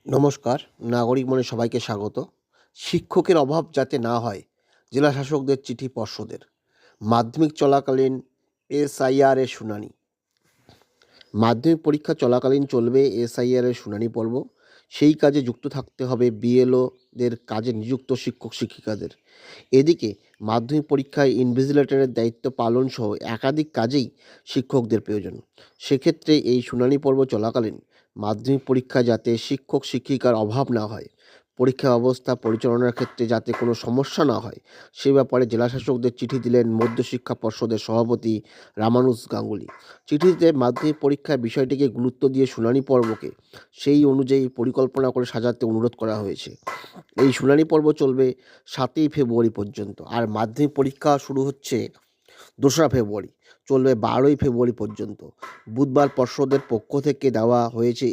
নমস্কার। নাগরিক মনে সবাইকে স্বাগত। শিক্ষকের অভাব যাতে না হয়, জেলা শাসকদের চিঠি পর্ষদের। মাধ্যমিক চলাকালীন এসআইআর এর শুনানি। মাধ্যমিক পরীক্ষা চলাকালীন চলবে এসআইআর এর শুনানি পর্ব। সেই কাজে যুক্ত থাকতে হবে বিএলওদের, কাজে নিযুক্ত শিক্ষক শিক্ষিকাদের। এদিকে মাধ্যমিক পরীক্ষায় ইনভিজিলেটরের দায়িত্ব পালন সহ একাধিক কাজেই শিক্ষকদের প্রয়োজন। সেক্ষেত্রে এই শুনানি পর্ব চলাকালীন মাধ্যমিক পরীক্ষায় যাতে শিক্ষক শিক্ষিকার অভাব না হয়, পরীক্ষা ব্যবস্থা পরিচালনার ক্ষেত্রে যাতে কোনো সমস্যা না হয়, সে ব্যাপারে জেলাশাসকদের চিঠি দিলেন মধ্যশিক্ষা পর্ষদের সভাপতি রামানুজ গাঙ্গুলি। চিঠিতে মাধ্যমিক পরীক্ষার বিষয়টিকে গুরুত্ব দিয়ে শুনানি পর্বকে সেই অনুযায়ী পরিকল্পনা করে সাজাতে অনুরোধ করা হয়েছে। এই শুনানি পর্ব চলবে 7ই ফেব্রুয়ারি পর্যন্ত, আর মাধ্যমিক পরীক্ষা শুরু হচ্ছে 2রা ফেব্রুয়ারি, চলবে 12ই ফেব্রুয়ারি পর্যন্ত। বুধবার পর্ষদের পক্ষ থেকে দেওয়া হয়েছে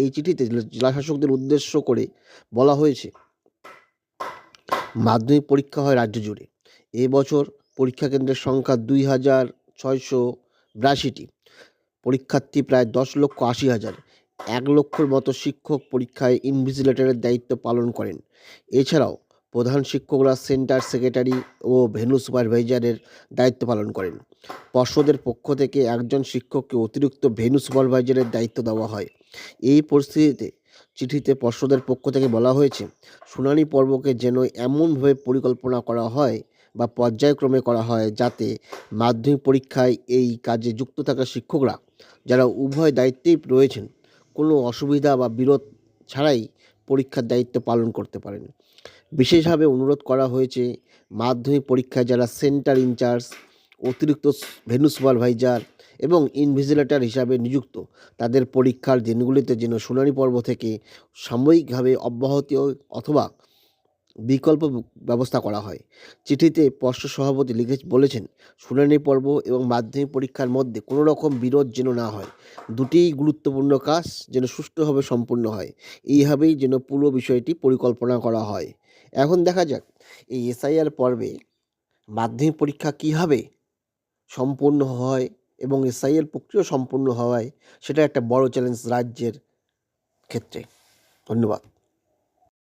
এই চিঠিতে জেলাশাসকদের উদ্দেশ্য করে বলা হয়েছে, মাধ্যমিক পরীক্ষা হয় রাজ্য জুড়ে। এবছর পরীক্ষা কেন্দ্রের সংখ্যা 2,682টি। পরীক্ষার্থী প্রায় 10,80,000। 1 লক্ষর মতো শিক্ষক পরীক্ষায় ইনভিজিলেটরের দায়িত্ব পালন করেন। এছাড়াও প্রধান শিক্ষকরা সেন্টার সেক্রেটারি ও ভেন্যু সুপারভাইজারের দায়িত্ব পালন করেন। পর্ষদের পক্ষ থেকে একজন শিক্ষককে অতিরিক্ত ভেন্যু সুপারভাইজারের দায়িত্ব দেওয়া হয়। এই পরিস্থিতিতে চিঠিতে পর্ষদের পক্ষ থেকে বলা হয়েছে, শুনানি পর্বকে যেন এমনভাবে পরিকল্পনা করা হয় বা পর্যায়ক্রমে করা হয় যাতে মাধ্যমিক পরীক্ষায় এই কাজে যুক্ত থাকা শিক্ষকরা, যারা উভয় দায়িত্বেই রয়েছেন, কোনো অসুবিধা বা বিরোধ ছাড়াই পরীক্ষার দায়িত্ব পালন করতে পারেন। বিশেষভাবে অনুরোধ করা হয়েছে, মাধ্যমিক পরীক্ষায় যারা সেন্টার ইনচার্জ, অতিরিক্ত ভেন্যু সুপারভাইজার এবং ইনভিজিলেটর হিসাবে নিযুক্ত, তাদের পরীক্ষার দিনগুলিতে যেন শুনানি পর্ব থেকে সাময়িকভাবে অব্যাহতি অথবা বিকল্প ব্যবস্থা করা হয়। চিঠিতে পর্ষদ সভাপতি বলেছেন, শুনানি পর্ব এবং মাধ্যমিক পরীক্ষার মধ্যে কোনো রকম বিরোধ যেন না হয়। দুটিই গুরুত্বপূর্ণ কাজ যেন সুষ্ঠুভাবে সম্পূর্ণ হয়, এইভাবেই যেন পুরো বিষয়টি পরিকল্পনা করা হয়। এখন দেখা যাক এই এসআইআর পর্বে মাধ্যমিক পরীক্ষা কীভাবে সম্পূর্ণ হয় এবং এসআইআর প্রক্রিয়া সম্পূর্ণ হওয়ায় সেটা একটা বড় চ্যালেঞ্জ রাজ্যের ক্ষেত্রে। ধন্যবাদ।